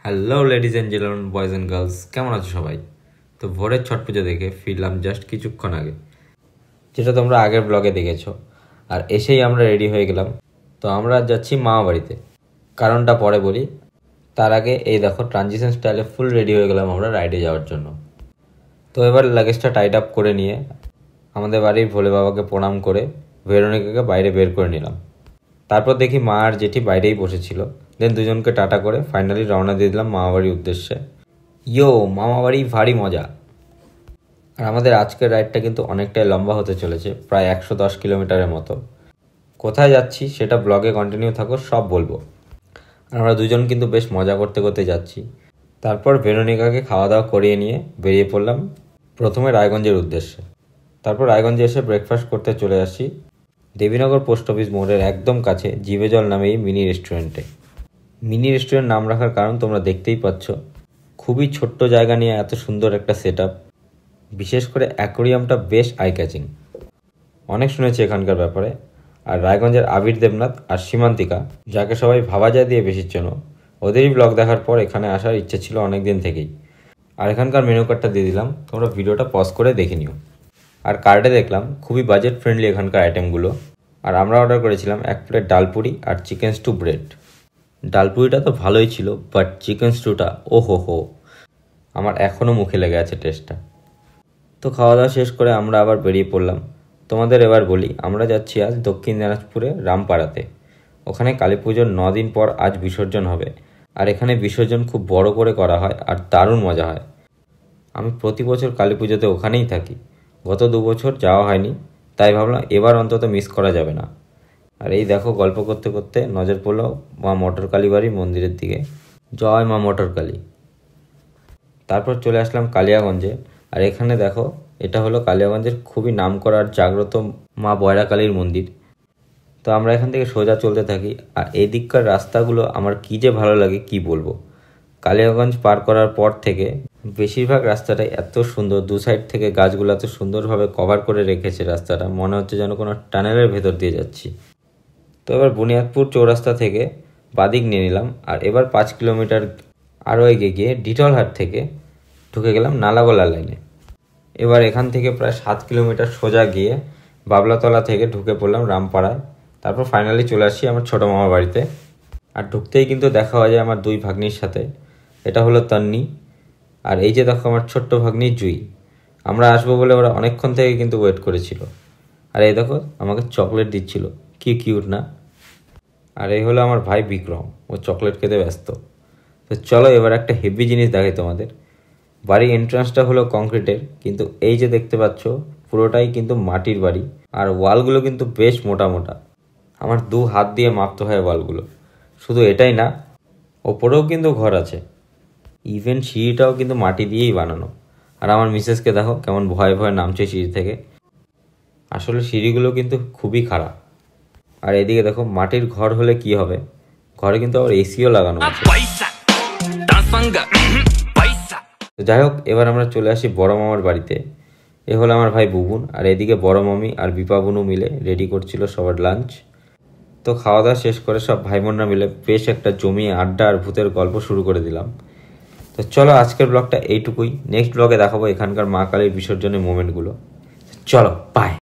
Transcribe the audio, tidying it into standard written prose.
Hello ladies and gentleman, boys and girls, কেমন আছো সবাই? তো ভোরের ছট পুজো দেখে ফিরলাম জাস্ট কিছুক্ষণ আগে, যেটা তোমরা আগের ব্লগে দেখেছো। আর এসেই আমরা রেডি হয়ে গেলাম। তো আমরা যাচ্ছি মামা বাড়িতে, কারণটা পরে বলি। তার আগে এই দেখো ট্রানজিশন স্টাইলে ফুল রেডি হয়ে গেলাম আমরা রাইডে যাওয়ার জন্য। তো এবার লাগেজটা টাইট আপ করে নিয়ে আমাদের বাড়ির ভোলে বাবাকে প্রণাম করে ভেরোনিকাকে বাইরে বের করে নিলাম। তারপর দেখি মা আর জেঠি বাইরেই বসেছিল। দেন দুজনকে টাটা করে ফাইনালি রওনা দিয়ে দিলাম মামাবাড়ির উদ্দেশ্যে। মামাবাড়ি ভারী মজা। আর আমাদের আজকের রাইডটা কিন্তু অনেকটাই লম্বা হতে চলেছে, প্রায় 110 কিলোমিটারের মতো। কোথায় যাচ্ছি সেটা ব্লগে কন্টিনিউ থাকো, সব বলবো। আর আমরা দুজন কিন্তু বেশ মজা করতে করতে যাচ্ছি। তারপর ভেরোনিকাকে খাওয়া দাওয়া করিয়ে নিয়ে বেরিয়ে পড়লাম প্রথমে রায়গঞ্জের উদ্দেশ্যে। তারপর রায়গঞ্জে এসে ব্রেকফাস্ট করতে চলে আসি দেবীনগর পোস্ট অফিস মোড়ের একদম কাছে জিভে জল নামে এই মিনি রেস্টুরেন্টে। মিনি রেস্টুরেন্ট নাম রাখার কারণ তোমরা দেখতেই পাচ্ছ, খুবই ছোট্ট জায়গা নিয়ে এত সুন্দর একটা সেট আপ। বিশেষ করে অ্যাকোরিয়ামটা বেশ আই ক্যাচিং। অনেক শুনেছি এখানকার ব্যাপারে। আর রায়গঞ্জের আবির দেবনাথ আর সীমান্তিকা, যাকে সবাই ভাবা যায় দিয়ে বেশি চেনো, ওদেরই ব্লগ দেখার পর এখানে আসার ইচ্ছে ছিল অনেক দিন থেকেই। আর এখানকার মেনু কার্ডটা দিয়ে দিলাম, তোমরা ভিডিওটা পজ করে দেখে নিও। আর কার্ডে দেখলাম খুবই বাজেট ফ্রেন্ডলি এখানকার আইটেমগুলো। আর আমরা অর্ডার করেছিলাম 1 প্লেট ডালপুরি আর চিকেন স্টু ব্রেড। ডালপুরিটা তো ভালোই ছিল, বাট চিকেন স্টুটা ও হো, আমার এখনও মুখে লেগে আছে টেস্টটা। তো খাওয়া দাওয়া শেষ করে আমরা আবার বেরিয়ে পড়লাম। তোমাদের এবার বলি, আমরা যাচ্ছি আজ দক্ষিণ দিনাজপুরে রামপাড়াতে। ওখানে কালী পুজোর 9 দিন পর আজ বিসর্জন হবে। আর এখানে বিসর্জন খুব বড় করে করা হয় আর দারুণ মজা হয়। আমি প্রতি বছর কালী পুজোতে ওখানেই থাকি। গত 2 বছর যাওয়া হয়নি, তাই ভাবলাম এবার অন্তত মিস করা যাবে না। আর এই দেখো গল্প করতে করতে নজর পড়লো মা মটরকালী বাড়ির মন্দিরের দিকে। জয় মা মটরকালী। তারপর চলে আসলাম কালিয়াগঞ্জে। আর এখানে দেখো, এটা হলো কালিয়াগঞ্জের খুবই নামকরা আর জাগ্রত মা বয়রা কালীর মন্দির। তো আমরা এখান থেকে সোজা চলতে থাকি। আর এই দিককার রাস্তাগুলো আমার কী যে ভালো লাগে কি বলবো। কালিয়াগঞ্জ পার করার পর থেকে বেশিরভাগ রাস্তাটাই এত সুন্দর, দু সাইড থেকে গাছগুলো এত সুন্দরভাবে কভার করে রেখেছে রাস্তাটা, মনে হচ্ছে যেন কোনো টানেলের ভেতর দিয়ে যাচ্ছি। তো এবার বুনিয়াদপুর চৌরাস্তা থেকে বাদিক নিয়ে নিলাম। আর এবার 5 কিলোমিটার আরও এগিয়ে গিয়ে ডিটলহাট থেকে ঢুকে গেলাম নালাগোলা লাইনে। এবার এখান থেকে প্রায় 7 কিলোমিটার সোজা গিয়ে বাবলাতলা থেকে ঢুকে পড়লাম রামপাড়ায়। তারপর ফাইনালি চলে আসি আমার ছোটো মামা বাড়িতে। আর ঢুকতেই কিন্তু দেখা হয়ে যায় আমার 2 ভাগ্নির সাথে। এটা হলো তন্নি, আর এই যে দেখো আমার ছোট্ট ভাগ্নি জুই। আমরা আসবো বলে ওরা অনেকক্ষণ থেকে কিন্তু ওয়েট করেছিল। আর এই দেখো আমাকে চকলেট দিচ্ছিল, কি কিউট না। আর এই হলো আমার ভাই বিক্রম, ও চকলেট খেতে ব্যস্ত। তো চলো এবার একটা হেভি জিনিস দেখাই তোমাদের। বাড়ির এন্ট্রান্সটা হলো কংক্রিটের, কিন্তু এই যে দেখতে পাচ্ছ পুরোটাই কিন্তু মাটির বাড়ি। আর ওয়ালগুলো কিন্তু বেশ মোটা মোটা, আমার 2 হাত দিয়ে মাপতে হয় ওয়ালগুলো। শুধু এটাই না, ওপরেও কিন্তু ঘর আছে। ইভেন সিঁড়িটাও কিন্তু মাটি দিয়েই বানানো। আর আমার মিসেসকে দেখো কেমন ভয়ে ভয়ে নামছে সিঁড়ি থেকে। আসলে সিঁড়িগুলো কিন্তু খুবই খারাপ। আর এদিকে দেখো মাটির ঘর হলে কি হবে, ঘরে কিন্তু আবার এসিও লাগানো আছে। তো যাই হোক, এবার আমরা চলে আসি বড় মামার বাড়িতে। এ হলো আমার ভাই বুবুন, আর এদিকে বড় মামি আর বিপা বুনু মিলে রেডি করছিল সবার লাঞ্চ। তো খাওয়া দাওয়া শেষ করে সব ভাই বোনরা মিলে বেশ একটা জমিয়ে আড্ডা আর ভূতের গল্প শুরু করে দিলাম। তো চলো আজকের ব্লগটা এইটুকুই। নেক্সট ব্লগে দেখাবো এখানকার মা কালীর বিসর্জনের মোমেন্টগুলো। চলো বাই।